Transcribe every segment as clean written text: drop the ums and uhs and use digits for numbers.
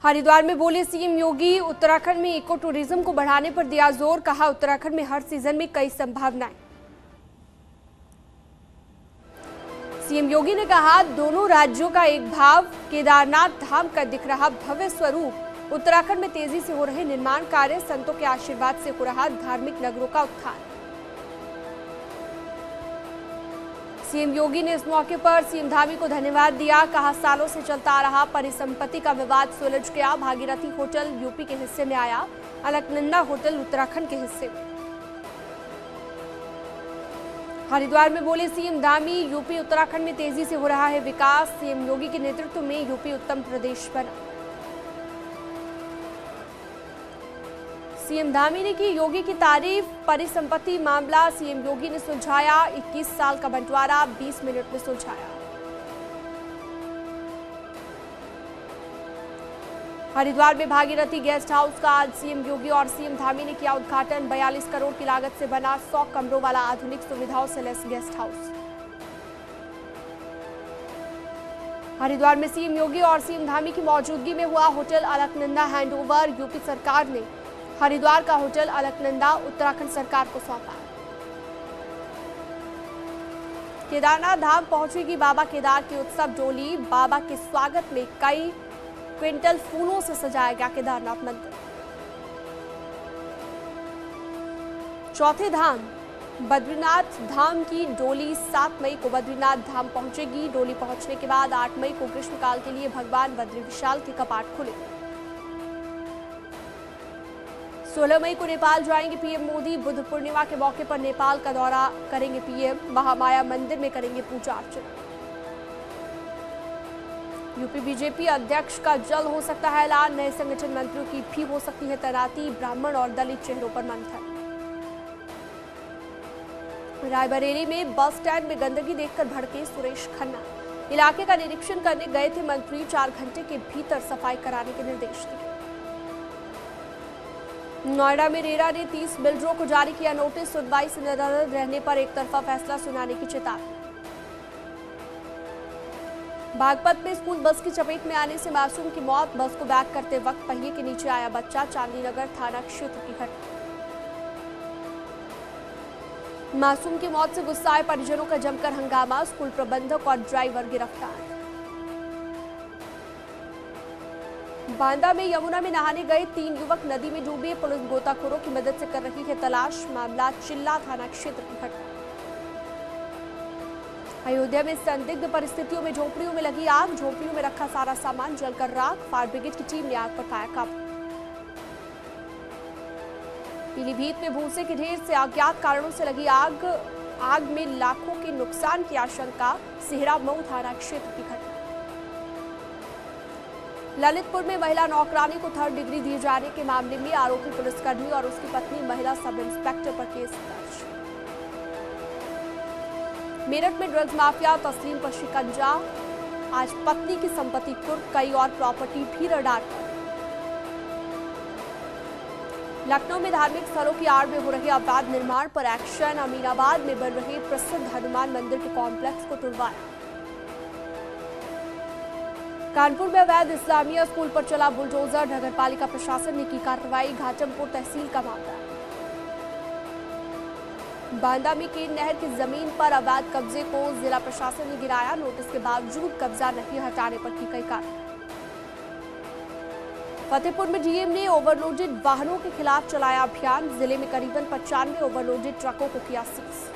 हरिद्वार में बोले सीएम योगी, उत्तराखंड में इको टूरिज्म को बढ़ाने पर दिया जोर, कहा उत्तराखंड में हर सीजन में कई संभावनाएं। सीएम योगी ने कहा दोनों राज्यों का एक भाव, केदारनाथ धाम का दिख रहा भव्य स्वरूप, उत्तराखंड में तेजी से हो रहे निर्माण कार्य, संतों के आशीर्वाद से हो रहा धार्मिक नगरों का उत्थान। सीएम योगी ने इस मौके पर सीएम धामी को धन्यवाद दिया, कहा सालों से चलता आ रहा परिसंपत्ति का विवाद सुलझ गया, भागीरथी होटल यूपी के हिस्से में आया, अलकनंदा होटल उत्तराखंड के हिस्से में। हरिद्वार में बोले सीएम धामी, यूपी उत्तराखंड में तेजी से हो रहा है विकास, सीएम योगी के नेतृत्व में यूपी उत्तम प्रदेश बना। सीएम धामी ने की योगी की तारीफ, परिसंपत्ति मामला सीएम योगी ने सुलझाया, 21 साल का बंटवारा 20 मिनट में सुलझाया। हरिद्वार में भागीरथी गेस्ट हाउस का आज सीएम योगी और सीएम धामी ने किया उद्घाटन, 42 करोड़ की लागत से बना 100 कमरों वाला आधुनिक सुविधाओं से लैस गेस्ट हाउस। हरिद्वार में सीएम योगी और सीएम धामी की मौजूदगी में हुआ होटल अलकनंदा हैंडओवर, यूपी सरकार ने हरिद्वार का होटल अलकनंदा उत्तराखंड सरकार को सौंपा। केदारनाथ धाम पहुंचेगी बाबा केदार की उत्सव डोली, बाबा के स्वागत में कई क्विंटल फूलों से सजाया गया केदारनाथ मंदिर। चौथे धाम बद्रीनाथ धाम की डोली 7 मई को बद्रीनाथ धाम पहुंचेगी। डोली पहुंचने के बाद 8 मई को ग्रीष्मकाल के लिए भगवान बद्री विशाल के कपाट खुले। 16 मई को नेपाल जाएंगे पीएम मोदी, बुद्ध पूर्णिमा के मौके पर नेपाल का दौरा करेंगे पीएम, महामाया मंदिर में करेंगे पूजा अर्चना। यूपी बीजेपी अध्यक्ष का जल्द हो सकता है ऐलान, नए संगठन मंत्रियों की भी हो सकती है तैनाती, ब्राह्मण और दलित चेहरों पर मंथन। रायबरेली में बस स्टैंड में गंदगी देखकर भड़के सुरेश खन्ना, इलाके का निरीक्षण करने गए थे मंत्री, 4 घंटे के भीतर सफाई कराने के निर्देश दिए। नोएडा में रेरा ने 30 बिल्डरों को जारी किया नोटिस, सुनवाई से नाराज रहने पर एक तरफा फैसला सुनाने की चेतावनी। बागपत में स्कूल बस की चपेट में आने से मासूम की मौत, बस को बैक करते वक्त पहिए के नीचे आया बच्चा, चांदीनगर थाना क्षेत्र की घटना। मासूम की मौत से गुस्साए परिजनों का जमकर हंगामा, स्कूल प्रबंधक और ड्राइवर गिरफ्तार। बांदा में यमुना में नहाने गए 3 युवक नदी में डूबे, पुलिस गोताखोरों की मदद से कर रही है तलाश, मामला चिल्ला थाना क्षेत्र की घटना। अयोध्या में संदिग्ध परिस्थितियों में झोपड़ियों में लगी आग, झोपड़ियों में रखा सारा सामान जलकर राख, फायर ब्रिगेड की टीम ने आग पर पाया काबू। पीलीभीत में भूसे के ढेर से अज्ञात कारणों से लगी आग, आग में लाखों के नुकसान की आशंका, सिहरा मऊ थाना क्षेत्र की घटना। ललितपुर में महिला नौकरानी को 3rd डिग्री दिए जाने के मामले में आरोपी पुलिसकर्मी और उसकी पत्नी महिला सब इंस्पेक्टर पर केस दर्ज। मेरठ में ड्रग्स माफिया तस्लीम पर शिकंजा, आज पत्नी की संपत्ति कुर्क, कई और प्रॉपर्टी भी रडार पर। लखनऊ में धार्मिक स्थलों की आड़ में हो रहे अवैध निर्माण पर एक्शन, अमीनाबाद में बन रहे प्रसिद्ध हनुमान मंदिर के कॉम्प्लेक्स को तुड़वाया। कानपुर में अवैध इस्लामिया स्कूल पर चला बुलडोजर, नगरपालिका प्रशासन ने की कार्रवाई, घाटमपुर तहसील का मामला। बांदा में केन नहर की जमीन पर अवैध कब्जे को जिला प्रशासन ने गिराया, नोटिस के बावजूद कब्जा नहीं हटाने पर की गई कार्रवाई। फतेहपुर में डीएम ने ओवरलोडेड वाहनों के खिलाफ चलाया अभियान, जिले में करीबन 95 ओवरलोडेड ट्रकों को किया सीज।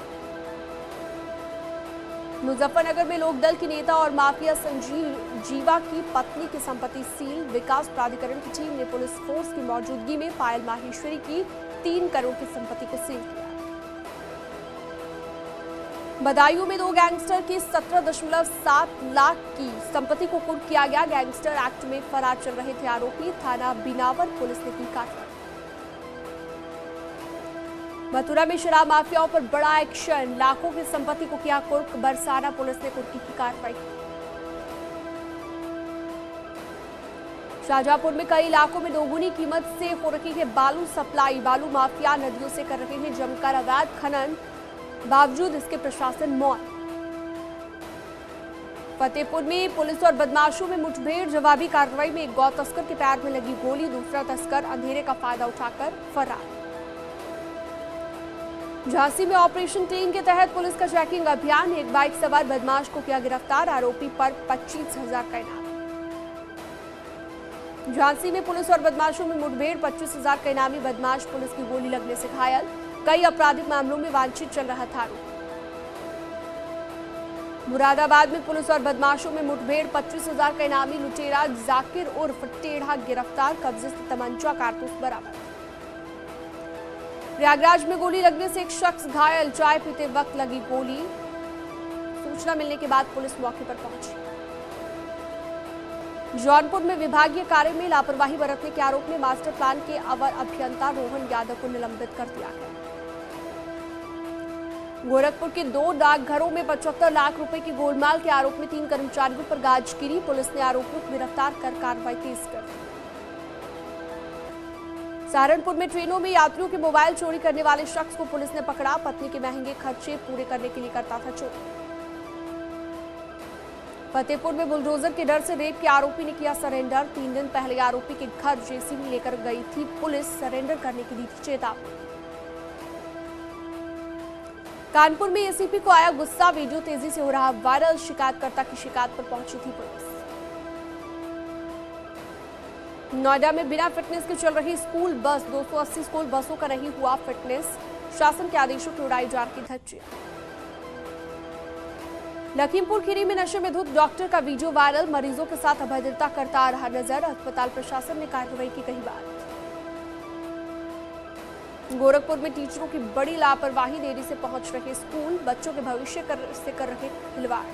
मुजफ्फरनगर में लोकदल की नेता और माफिया संजीव जीवा की पत्नी की संपत्ति सील, विकास प्राधिकरण की टीम ने पुलिस फोर्स की मौजूदगी में पायल माहेश्वरी की 3 करोड़ की संपत्ति को सील किया। बदायूं में 2 गैंगस्टर की 17.7 लाख की संपत्ति को कुर्क किया गया, गैंगस्टर एक्ट में फरार चल रहे थे आरोपी, थाना बिनावर पुलिस ने की कार्रवाई। मथुरा में शराब माफियाओं पर बड़ा एक्शन, लाखों की संपत्ति को किया कुर्क, बरसाना पुलिस ने कुर्की की कार्रवाई। शाहजहांपुर में कई इलाकों में दोगुनी कीमत से हो रही है बालू सप्लाई, बालू माफिया नदियों से कर रहे हैं जमकर अवैध खनन, बावजूद इसके प्रशासन मौन। फतेहपुर में पुलिस और बदमाशों में मुठभेड़, जवाबी कार्रवाई में एक गौ तस्कर के पैर में लगी गोली, दूसरा तस्कर अंधेरे का फायदा उठाकर फरार। झांसी में ऑपरेशन टीम के तहत पुलिस का चेकिंग अभियान, एक बाइक सवार बदमाश को किया गिरफ्तार, आरोपी पर 25,000 का इनाम। झांसी में पुलिस और बदमाशों में मुठभेड़, 25,000 का इनामी बदमाश पुलिस की गोली लगने से घायल, कई आपराधिक मामलों में वांछित चल रहा था आरोपी। मुरादाबाद में पुलिस और बदमाशों में मुठभेड़, 25,000 का इनामी लुटेरा जाकिर उर्फ टेढ़ा गिरफ्तार, कब्जे से तमंचा कारतूस बरामद। प्रयागराज में गोली लगने से एक शख्स घायल, चाय पीते वक्त लगी गोली, सूचना मिलने के बाद पुलिस मौके पर पहुंची। जौनपुर में विभागीय कार्य में लापरवाही बरतने के आरोप में मास्टर प्लान के अवर अभियंता रोहन यादव को निलंबित कर दिया गया। गोरखपुर के 2 डाकघरों में 75 लाख रुपए की गोलमाल के आरोप में 3 कर्मचारियों पर गाजगिरी, पुलिस ने आरोपियों को गिरफ्तार कर कार्रवाई तेज कर दी। सहारनपुर में ट्रेनों में यात्रियों के मोबाइल चोरी करने वाले शख्स को पुलिस ने पकड़ा, पत्नी के महंगे खर्चे पूरे करने के लिए करता था चोरी। फतेहपुर में बुलडोजर के डर से रेप के आरोपी ने किया सरेंडर, 3 दिन पहले आरोपी के घर जेसीबी लेकर गई थी पुलिस, सरेंडर करने की दी थी चेतावनी। कानपुर में एसीपी को आया गुस्सा, वीडियो तेजी से हो रहा वायरल, शिकायतकर्ता की शिकायत पर पहुंची थी पुलिस। नोएडा में बिना फिटनेस के चल रही स्कूल बस, 280 स्कूल बसों का नहीं हुआ फिटनेस, शासन के आदेशों की उड़ाई जा रही धज्जियां। लखीमपुर खीरी में नशे में धुत डॉक्टर का वीडियो वायरल, मरीजों के साथ अभद्रता करता आ रहा नजर, अस्पताल प्रशासन ने कार्रवाई की कही बात। गोरखपुर में टीचरों की बड़ी लापरवाही, देरी से पहुंच रहे स्कूल, बच्चों के भविष्य से कर रहे खिलवाड़।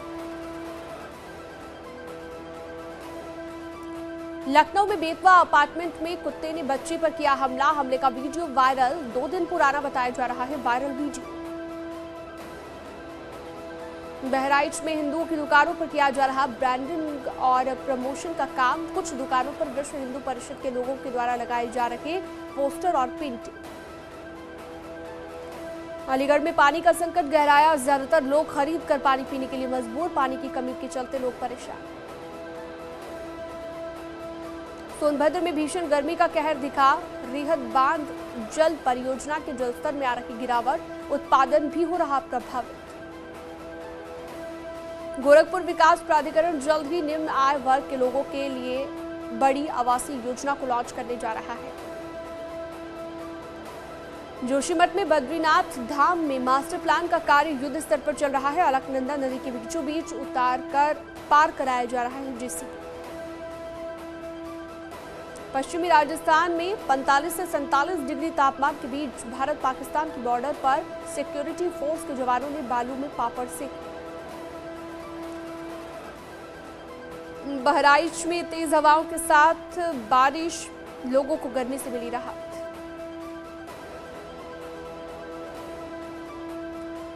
लखनऊ में बेतवा अपार्टमेंट में कुत्ते ने बच्ची पर किया हमला, हमले का वीडियो वायरल, 2 दिन पुराना बताया जा रहा है वायरल वीडियो। बहराइच में हिंदुओं की दुकानों पर किया जा रहा ब्रांडिंग और प्रमोशन का काम, कुछ दुकानों पर विश्व हिंदू परिषद के लोगों के द्वारा लगाए जा रहे पोस्टर और पेंटिंग। अलीगढ़ में पानी का संकट गहराया, ज्यादातर लोग खरीद कर पानी पीने के लिए मजबूर, पानी की कमी के चलते लोग परेशान। सोनभद्र में भीषण गर्मी का कहर दिखा, रिहत बांध जल परियोजना के जलस्तर में आ रही गिरावट, उत्पादन भी हो रहा प्रभावित। गोरखपुर विकास प्राधिकरण जल्द ही निम्न आय वर्ग के लोगों के लिए बड़ी आवासीय योजना को लॉन्च करने जा रहा है। जोशीमठ में बद्रीनाथ धाम में मास्टर प्लान का कार्य युद्ध स्तर पर चल रहा है, अलकनंदा नदी के बीचों बीच उतार कर पार कराया जा रहा है जेसीबी। पश्चिमी राजस्थान में 45 से 47 डिग्री तापमान के बीच भारत पाकिस्तान की बॉर्डर पर सिक्योरिटी फोर्स के जवानों ने बालू में पापड़ सेके। बहराइच में तेज हवाओं के साथ बारिश, लोगों को गर्मी से मिली राहत।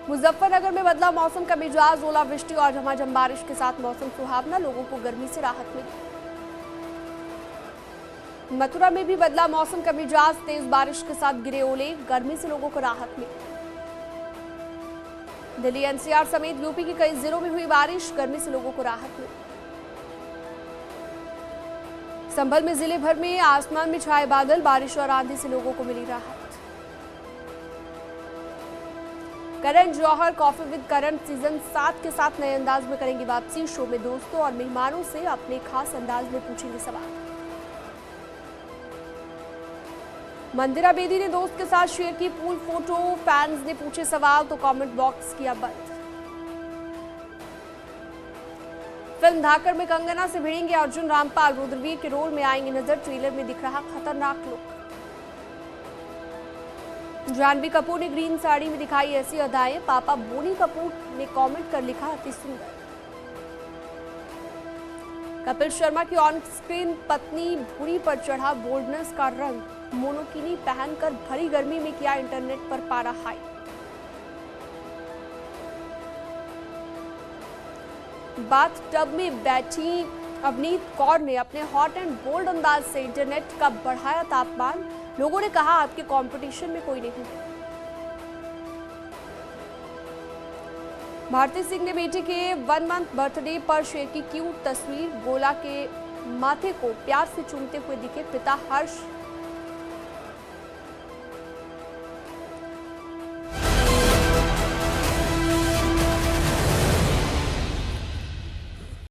मुजफ्फरनगर में बदला मौसम का मिजाज, ओलावृष्टि और झमाझम बारिश के साथ मौसम सुहावना, लोगों को गर्मी से राहत मिली। मथुरा में भी बदला मौसम का मिजाज, तेज बारिश के साथ गिरे ओले, गर्मी से लोगों को राहत मिली। दिल्ली एनसीआर समेत यूपी के कई जिलों में हुई बारिश, गर्मी से लोगों को राहत मिली। संभल में जिले भर में आसमान में छाए बादल, बारिश और आंधी से लोगों को मिली राहत। Karan Johar coffee with Karan season 7 के साथ नए अंदाज में करेंगे वापसी, शो में दोस्तों और मेहमानों से अपने खास अंदाज में पूछेंगे सवाल। मंदिरा बेदी ने दोस्त के साथ शेयर की पूल फोटो, फैंस ने पूछे सवाल तो कमेंट बॉक्स किया बंद। फिल्म धाकड़ में कंगना से भिड़ेंगे अर्जुन रामपाल, रुद्रवीर के रोल में आएंगे नजर, ट्रेलर में दिख रहा खतरनाक लुक। जानवी कपूर ने ग्रीन साड़ी में दिखाई ऐसी अदाएं, पापा बोनी कपूर ने कमेंट कर लिखा अति सुंदर। कपिल शर्मा की ऑन स्क्रीन पत्नी भूरी पर चढ़ा बोल्डनेस का रंग, मोनोकिनी पहनकर भरी गर्मी में किया इंटरनेट पर पारा हाई। बाथ टब में बैठी अवनीत कौर ने अपने हॉट एंड बोल्ड अंदाज से इंटरनेट का बढ़ाया तापमान, लोगों ने कहा आपके कंपटीशन में कोई नहीं है। भारती सिंह ने बेटे के 1 मंथ बर्थडे पर शेयर की क्यूट तस्वीर। गोला के माथे को प्यार से चूमते हुए दिखे पिता हर्ष